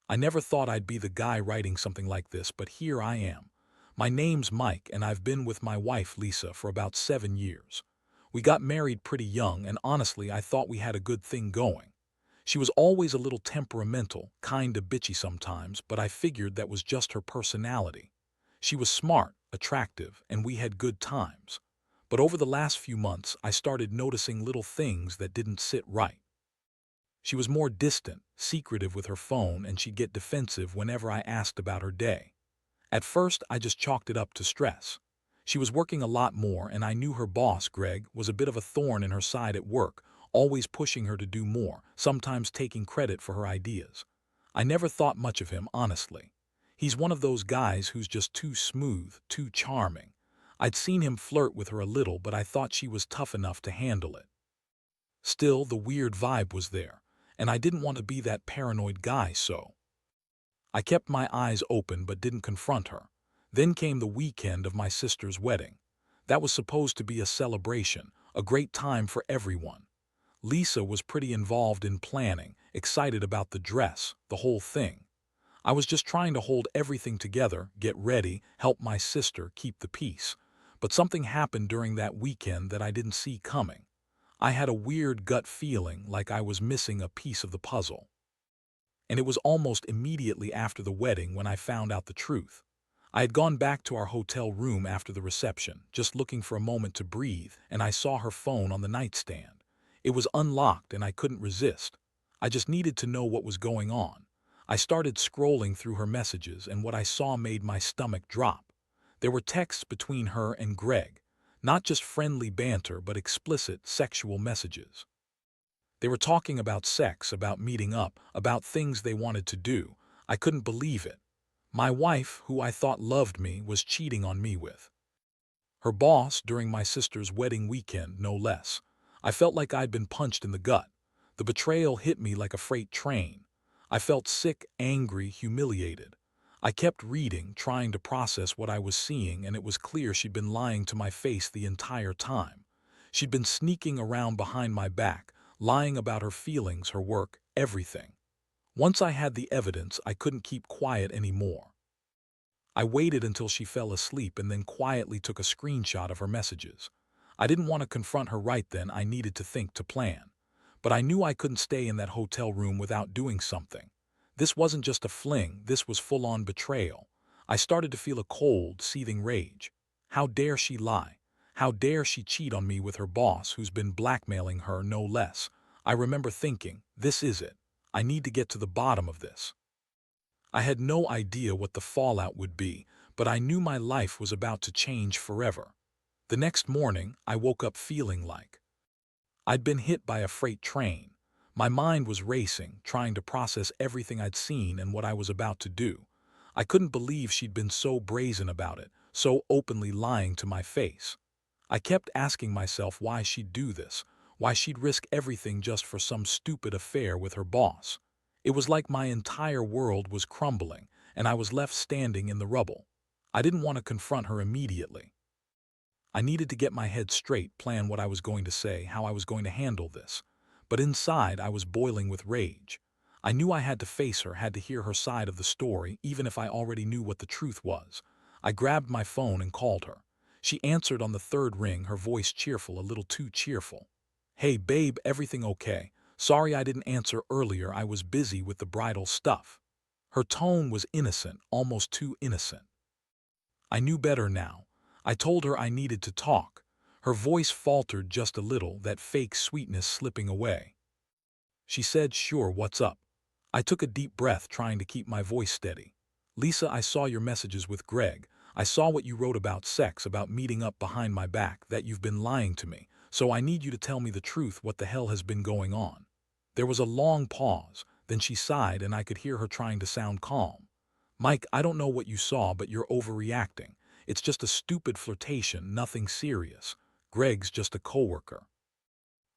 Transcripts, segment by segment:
I never thought I'd be the guy writing something like this, but here I am. My name's Mike, and I've been with my wife, Lisa, for about 7 years. We got married pretty young, and honestly, I thought we had a good thing going. She was always a little temperamental, kinda bitchy sometimes, but I figured that was just her personality. She was smart, attractive, and we had good times. But over the last few months, I started noticing little things that didn't sit right. She was more distant, secretive with her phone, and she'd get defensive whenever I asked about her day. At first, I just chalked it up to stress. She was working a lot more, and I knew her boss, Greg, was a bit of a thorn in her side at work, always pushing her to do more, sometimes taking credit for her ideas. I never thought much of him, honestly. He's one of those guys who's just too smooth, too charming. I'd seen him flirt with her a little, but I thought she was tough enough to handle it. Still, the weird vibe was there, and I didn't want to be that paranoid guy, so I kept my eyes open but didn't confront her. Then came the weekend of my sister's wedding. That was supposed to be a celebration, a great time for everyone. Lisa was pretty involved in planning, excited about the dress, the whole thing. I was just trying to hold everything together, get ready, help my sister keep the peace. But something happened during that weekend that I didn't see coming. I had a weird gut feeling like I was missing a piece of the puzzle. And it was almost immediately after the wedding when I found out the truth. I had gone back to our hotel room after the reception, just looking for a moment to breathe, and I saw her phone on the nightstand. It was unlocked and I couldn't resist. I just needed to know what was going on. I started scrolling through her messages, and what I saw made my stomach drop. There were texts between her and Greg, not just friendly banter but explicit sexual messages. They were talking about sex, about meeting up, about things they wanted to do. I couldn't believe it. My wife, who I thought loved me, was cheating on me with her boss during my sister's wedding weekend, no less. I felt like I'd been punched in the gut. The betrayal hit me like a freight train. I felt sick, angry, humiliated. I kept reading, trying to process what I was seeing, and it was clear she'd been lying to my face the entire time. She'd been sneaking around behind my back, lying about her feelings, her work, everything. Once I had the evidence, I couldn't keep quiet anymore. I waited until she fell asleep and then quietly took a screenshot of her messages. I didn't want to confront her right then. I needed to think, to plan. But I knew I couldn't stay in that hotel room without doing something. This wasn't just a fling, this was full-on betrayal. I started to feel a cold, seething rage. How dare she lie? How dare she cheat on me with her boss, who's been blackmailing her, no less? I remember thinking, this is it. I need to get to the bottom of this. I had no idea what the fallout would be, but I knew my life was about to change forever. The next morning, I woke up feeling like I'd been hit by a freight train. My mind was racing, trying to process everything I'd seen and what I was about to do. I couldn't believe she'd been so brazen about it, so openly lying to my face. I kept asking myself why she'd do this, why she'd risk everything just for some stupid affair with her boss. It was like my entire world was crumbling, and I was left standing in the rubble. I didn't want to confront her immediately. I needed to get my head straight, plan what I was going to say, how I was going to handle this. But inside, I was boiling with rage. I knew I had to face her, had to hear her side of the story, even if I already knew what the truth was. I grabbed my phone and called her. She answered on the third ring, her voice cheerful, a little too cheerful. "Hey, babe, everything okay? Sorry I didn't answer earlier, I was busy with the bridal stuff." Her tone was innocent, almost too innocent. I knew better now. I told her I needed to talk. Her voice faltered just a little, that fake sweetness slipping away. She said, "Sure, what's up?" I took a deep breath, trying to keep my voice steady. "Lisa, I saw your messages with Greg. I saw what you wrote about sex, about meeting up behind my back, that you've been lying to me. So I need you to tell me the truth, what the hell has been going on." There was a long pause, then she sighed and I could hear her trying to sound calm. "Mike, I don't know what you saw, but you're overreacting. It's just a stupid flirtation, nothing serious. Greg's just a coworker.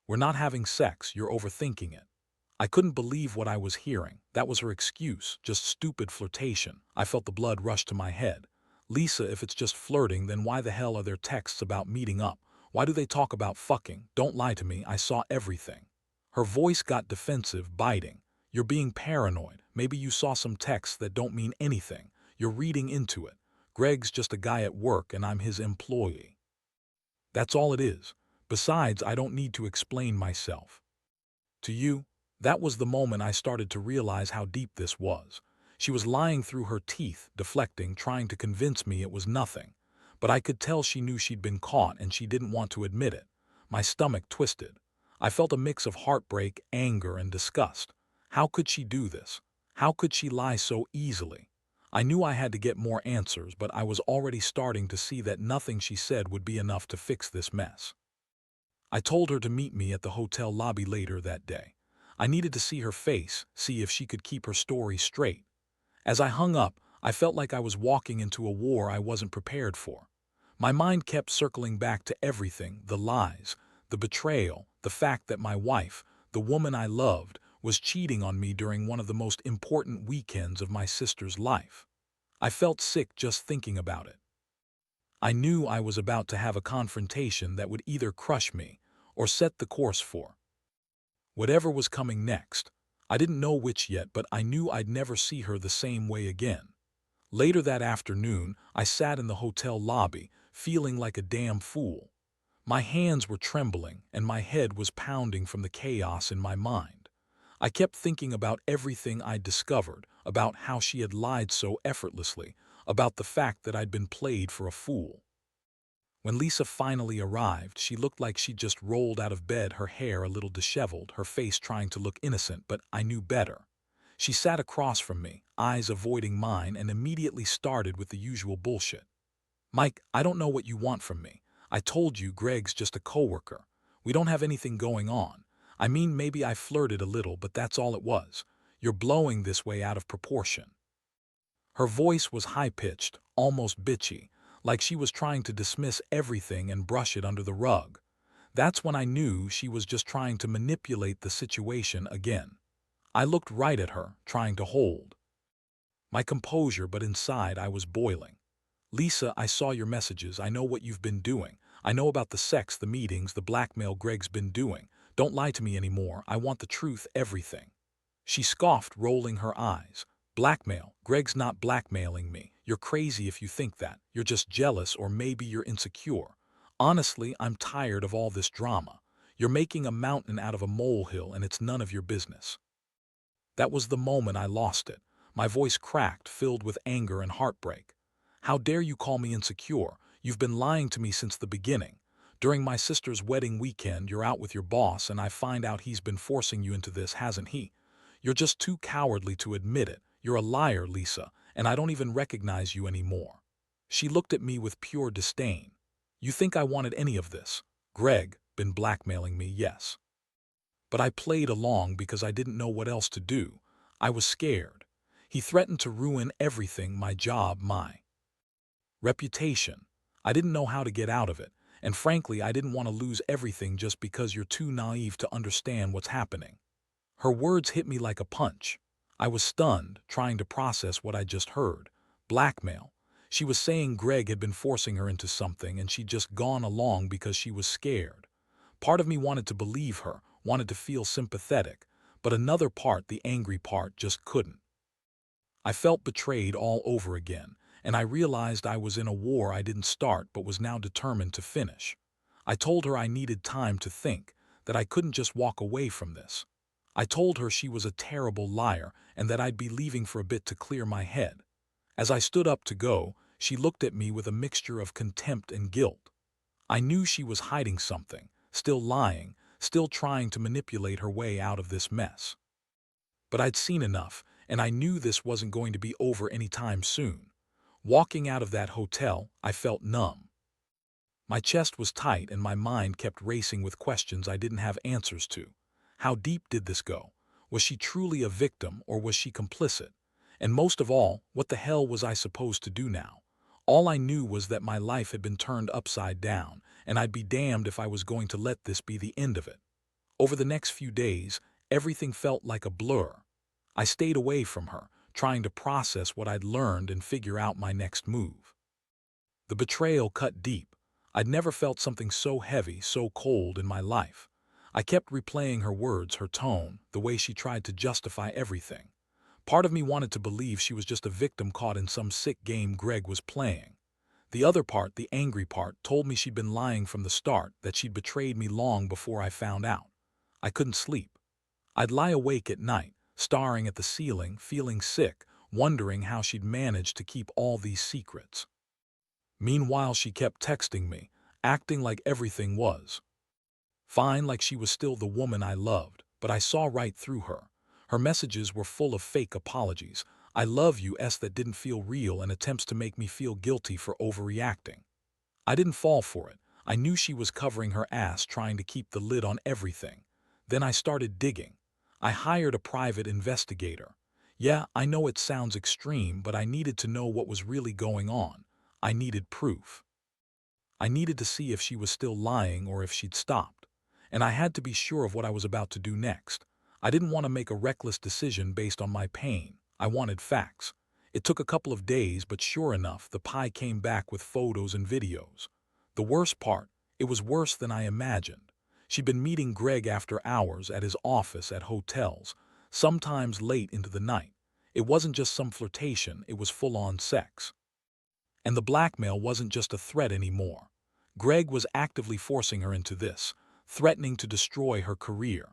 We're not having sex, you're overthinking it." I couldn't believe what I was hearing. That was her excuse, just stupid flirtation. I felt the blood rush to my head. "Lisa, if it's just flirting, then why the hell are there texts about meeting up? Why do they talk about fucking? Don't lie to me, I saw everything." Her voice got defensive, biting. "You're being paranoid. Maybe you saw some texts that don't mean anything. You're reading into it. Greg's just a guy at work and I'm his employee. That's all it is. Besides, I don't need to explain myself. To you, that was the moment I started to realize how deep this was. She was lying through her teeth, deflecting, trying to convince me it was nothing. But I could tell she knew she'd been caught and she didn't want to admit it. My stomach twisted. I felt a mix of heartbreak, anger, and disgust. How could she do this? How could she lie so easily? I knew I had to get more answers, but I was already starting to see that nothing she said would be enough to fix this mess. I told her to meet me at the hotel lobby later that day. I needed to see her face, see if she could keep her story straight. As I hung up, I felt like I was walking into a war I wasn't prepared for. My mind kept circling back to everything, the lies, the betrayal, the fact that my wife, the woman I loved, was cheating on me during one of the most important weekends of my sister's life. I felt sick just thinking about it. I knew I was about to have a confrontation that would either crush me or set the course for whatever was coming next. I didn't know which yet, but I knew I'd never see her the same way again. Later that afternoon, I sat in the hotel lobby, feeling like a damn fool. My hands were trembling, and my head was pounding from the chaos in my mind. I kept thinking about everything I'd discovered, about how she had lied so effortlessly, about the fact that I'd been played for a fool. When Lisa finally arrived, she looked like she'd just rolled out of bed, her hair a little disheveled, her face trying to look innocent, but I knew better. She sat across from me, eyes avoiding mine, and immediately started with the usual bullshit. "Mike, I don't know what you want from me. I told you Greg's just a coworker. We don't have anything going on. I mean, maybe I flirted a little, but that's all it was. You're blowing this way out of proportion." Her voice was high-pitched, almost bitchy, like she was trying to dismiss everything and brush it under the rug. That's when I knew she was just trying to manipulate the situation again. I looked right at her, trying to hold my composure, but inside I was boiling. "Lisa, I saw your messages. I know what you've been doing. I know about the sex, the meetings, the blackmail Greg's been doing. Don't lie to me anymore. I want the truth, everything." She scoffed, rolling her eyes. "Blackmail? Greg's not blackmailing me. You're crazy if you think that. You're just jealous, or maybe you're insecure. Honestly, I'm tired of all this drama. You're making a mountain out of a molehill, and it's none of your business." That was the moment I lost it. My voice cracked, filled with anger and heartbreak. "How dare you call me insecure? You've been lying to me since the beginning. During my sister's wedding weekend, you're out with your boss, and I find out he's been forcing you into this, hasn't he? You're just too cowardly to admit it. You're a liar, Lisa, and I don't even recognize you anymore." She looked at me with pure disdain. "You think I wanted any of this? Greg been blackmailing me, yes. But I played along because I didn't know what else to do. I was scared. He threatened to ruin everything, my job, my reputation. I didn't know how to get out of it, and frankly, I didn't want to lose everything just because you're too naive to understand what's happening." Her words hit me like a punch. I was stunned, trying to process what I just heard. Blackmail. She was saying Greg had been forcing her into something and she'd just gone along because she was scared. Part of me wanted to believe her, wanted to feel sympathetic, but another part, the angry part, just couldn't. I felt betrayed all over again, and I realized I was in a war I didn't start but was now determined to finish. I told her I needed time to think, that I couldn't just walk away from this. I told her she was a terrible liar and that I'd be leaving for a bit to clear my head. As I stood up to go, she looked at me with a mixture of contempt and guilt. I knew she was hiding something, still lying, still trying to manipulate her way out of this mess. But I'd seen enough, and I knew this wasn't going to be over anytime soon. Walking out of that hotel, I felt numb. My chest was tight and my mind kept racing with questions I didn't have answers to. How deep did this go? Was she truly a victim, or was she complicit? And most of all, what the hell was I supposed to do now? All I knew was that my life had been turned upside down, and I'd be damned if I was going to let this be the end of it. Over the next few days, everything felt like a blur. I stayed away from her, trying to process what I'd learned and figure out my next move. The betrayal cut deep. I'd never felt something so heavy, so cold in my life. I kept replaying her words, her tone, the way she tried to justify everything. Part of me wanted to believe she was just a victim caught in some sick game Greg was playing. The other part, the angry part, told me she'd been lying from the start, that she'd betrayed me long before I found out. I couldn't sleep. I'd lie awake at night, staring at the ceiling, feeling sick, wondering how she'd managed to keep all these secrets. Meanwhile, she kept texting me, acting like everything was fine, like she was still the woman I loved, but I saw right through her. Her messages were full of fake apologies. "I love you" that didn't feel real, and attempts to make me feel guilty for overreacting. I didn't fall for it. I knew she was covering her ass, trying to keep the lid on everything. Then I started digging. I hired a private investigator. Yeah, I know it sounds extreme, but I needed to know what was really going on. I needed proof. I needed to see if she was still lying or if she'd stopped. And I had to be sure of what I was about to do next. I didn't want to make a reckless decision based on my pain. I wanted facts. It took a couple of days, but sure enough, the pie came back with photos and videos. The worst part, it was worse than I imagined. She'd been meeting Greg after hours at his office, at hotels, sometimes late into the night. It wasn't just some flirtation, it was full-on sex. And the blackmail wasn't just a threat anymore. Greg was actively forcing her into this, threatening to destroy her career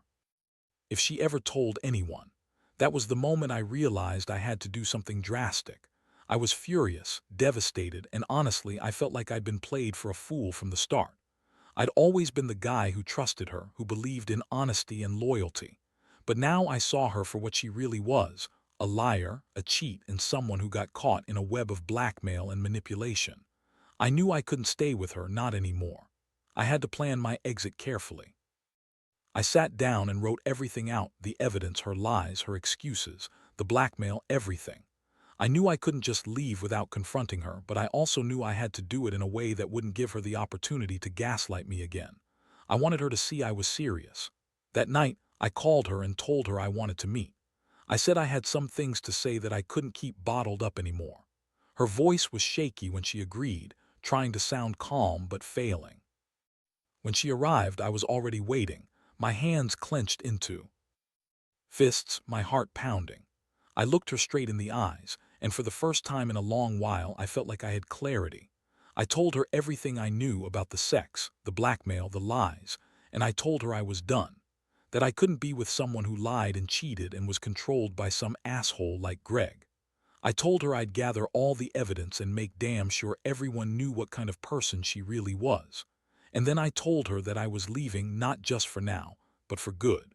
if she ever told anyone. That was the moment I realized I had to do something drastic. I was furious, devastated, and honestly, I felt like I'd been played for a fool from the start. I'd always been the guy who trusted her, who believed in honesty and loyalty. But now I saw her for what she really was, a liar, a cheat, and someone who got caught in a web of blackmail and manipulation. I knew I couldn't stay with her, not anymore. I had to plan my exit carefully. I sat down and wrote everything out, the evidence, her lies, her excuses, the blackmail, everything. I knew I couldn't just leave without confronting her, but I also knew I had to do it in a way that wouldn't give her the opportunity to gaslight me again. I wanted her to see I was serious. That night, I called her and told her I wanted to meet. I said I had some things to say that I couldn't keep bottled up anymore. Her voice was shaky when she agreed, trying to sound calm but failing. When she arrived, I was already waiting, my hands clenched into fists, my heart pounding. I looked her straight in the eyes, and for the first time in a long while, I felt like I had clarity. I told her everything I knew about the sex, the blackmail, the lies, and I told her I was done. That I couldn't be with someone who lied and cheated and was controlled by some asshole like Greg. I told her I'd gather all the evidence and make damn sure everyone knew what kind of person she really was. And then I told her that I was leaving, not just for now, but for good.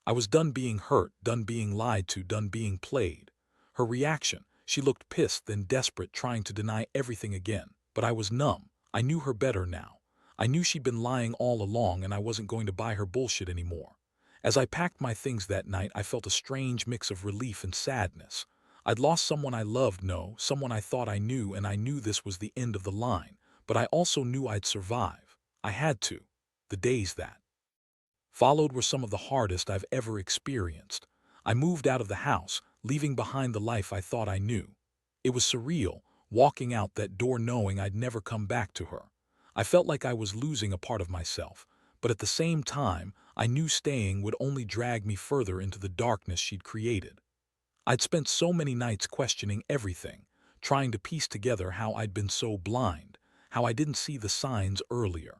I was done being hurt, done being lied to, done being played. Her reaction, she looked pissed, then desperate, trying to deny everything again. But I was numb. I knew her better now. I knew she'd been lying all along, and I wasn't going to buy her bullshit anymore. As I packed my things that night, I felt a strange mix of relief and sadness. I'd lost someone I loved, no, someone I thought I knew, and I knew this was the end of the line. But I also knew I'd survive. I had to. The days that followed were some of the hardest I've ever experienced. I moved out of the house, leaving behind the life I thought I knew. It was surreal, walking out that door knowing I'd never come back to her. I felt like I was losing a part of myself, but at the same time, I knew staying would only drag me further into the darkness she'd created. I'd spent so many nights questioning everything, trying to piece together how I'd been so blind, how I didn't see the signs earlier.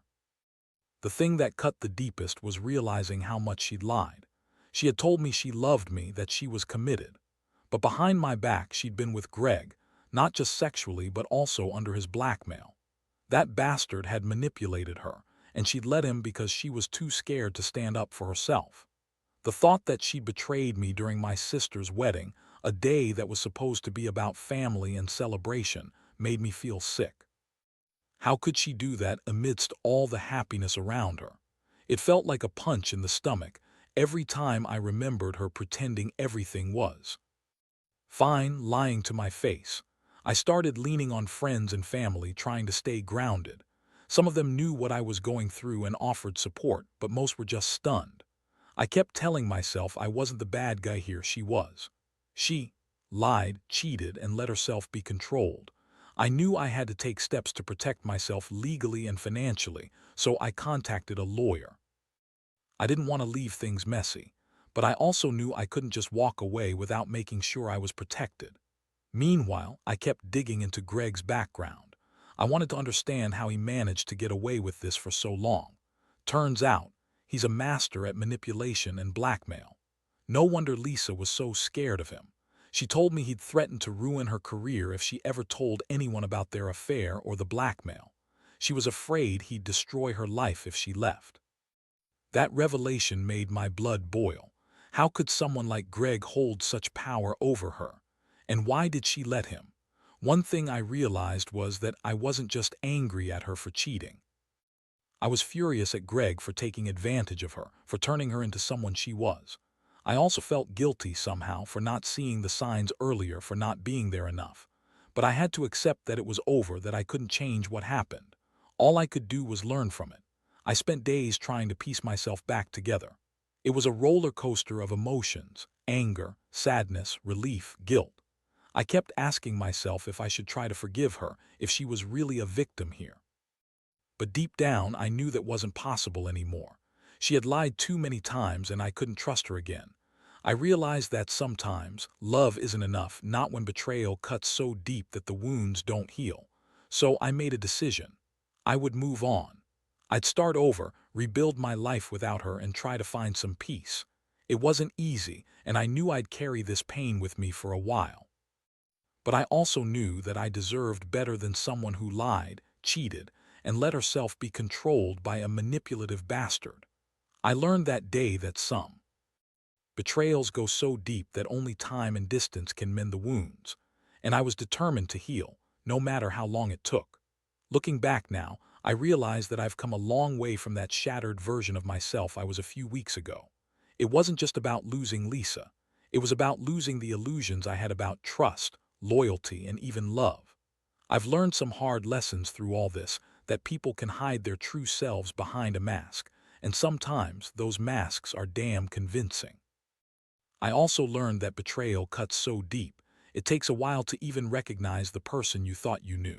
The thing that cut the deepest was realizing how much she'd lied. She had told me she loved me, that she was committed. But behind my back, she'd been with Greg, not just sexually but also under his blackmail. That bastard had manipulated her, and she'd let him because she was too scared to stand up for herself. The thought that she'd betrayed me during my sister's wedding, a day that was supposed to be about family and celebration, made me feel sick. How could she do that amidst all the happiness around her? It felt like a punch in the stomach every time I remembered her pretending everything was fine, lying to my face. I started leaning on friends and family, trying to stay grounded. Some of them knew what I was going through and offered support, but most were just stunned. I kept telling myself I wasn't the bad guy here, she was. She lied, cheated, and let herself be controlled. I knew I had to take steps to protect myself legally and financially, so I contacted a lawyer. I didn't want to leave things messy, but I also knew I couldn't just walk away without making sure I was protected. Meanwhile, I kept digging into Greg's background. I wanted to understand how he managed to get away with this for so long. Turns out, he's a master at manipulation and blackmail. No wonder Lisa was so scared of him. She told me he'd threatened to ruin her career if she ever told anyone about their affair or the blackmail. She was afraid he'd destroy her life if she left. That revelation made my blood boil. How could someone like Greg hold such power over her? And why did she let him? One thing I realized was that I wasn't just angry at her for cheating. I was furious at Greg for taking advantage of her, for turning her into someone she was. I also felt guilty somehow for not seeing the signs earlier, for not being there enough. But I had to accept that it was over, that I couldn't change what happened. All I could do was learn from it. I spent days trying to piece myself back together. It was a roller coaster of emotions: anger, sadness, relief, guilt. I kept asking myself if I should try to forgive her, if she was really a victim here. But deep down, I knew that wasn't possible anymore. She had lied too many times and I couldn't trust her again. I realized that sometimes love isn't enough, not when betrayal cuts so deep that the wounds don't heal. So I made a decision. I would move on. I'd start over, rebuild my life without her, and try to find some peace. It wasn't easy, and I knew I'd carry this pain with me for a while. But I also knew that I deserved better than someone who lied, cheated, and let herself be controlled by a manipulative bastard. I learned that day that some betrayals go so deep that only time and distance can mend the wounds, and I was determined to heal, no matter how long it took. Looking back now, I realize that I've come a long way from that shattered version of myself I was a few weeks ago. It wasn't just about losing Lisa. It was about losing the illusions I had about trust, loyalty, and even love. I've learned some hard lessons through all this, that people can hide their true selves behind a mask, and sometimes those masks are damn convincing. I also learned that betrayal cuts so deep, it takes a while to even recognize the person you thought you knew.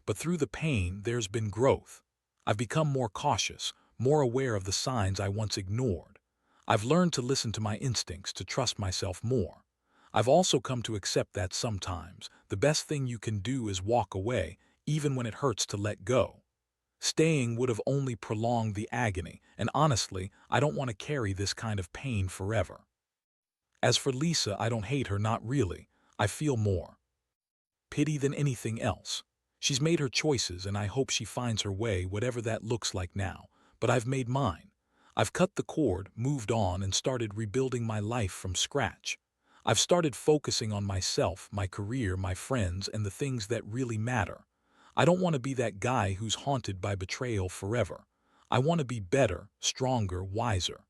But through the pain, there's been growth. I've become more cautious, more aware of the signs I once ignored. I've learned to listen to my instincts, to trust myself more. I've also come to accept that sometimes the best thing you can do is walk away, even when it hurts to let go. Staying would have only prolonged the agony, and honestly, I don't want to carry this kind of pain forever. As for Lisa, I don't hate her, not really. I feel more pity than anything else. She's made her choices, and I hope she finds her way, whatever that looks like now. But I've made mine. I've cut the cord, moved on, and started rebuilding my life from scratch. I've started focusing on myself, my career, my friends, and the things that really matter. I don't want to be that guy who's haunted by betrayal forever. I want to be better, stronger, wiser.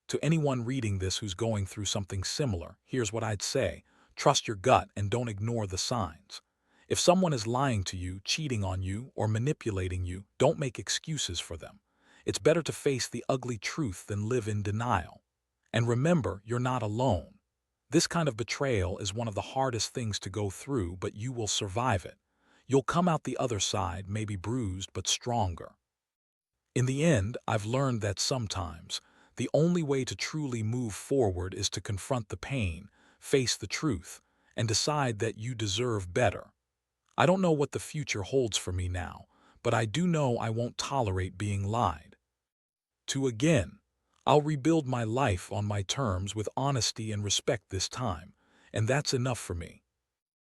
To anyone reading this who's going through something similar, here's what I'd say. Trust your gut and don't ignore the signs. If someone is lying to you, cheating on you, or manipulating you, don't make excuses for them. It's better to face the ugly truth than live in denial. And remember, you're not alone. This kind of betrayal is one of the hardest things to go through, but you will survive it. You'll come out the other side, maybe bruised but stronger. In the end, I've learned that sometimes the only way to truly move forward is to confront the pain, face the truth, and decide that you deserve better. I don't know what the future holds for me now, but I do know I won't tolerate being lied to again. I'll rebuild my life on my terms with honesty and respect this time, and that's enough for me.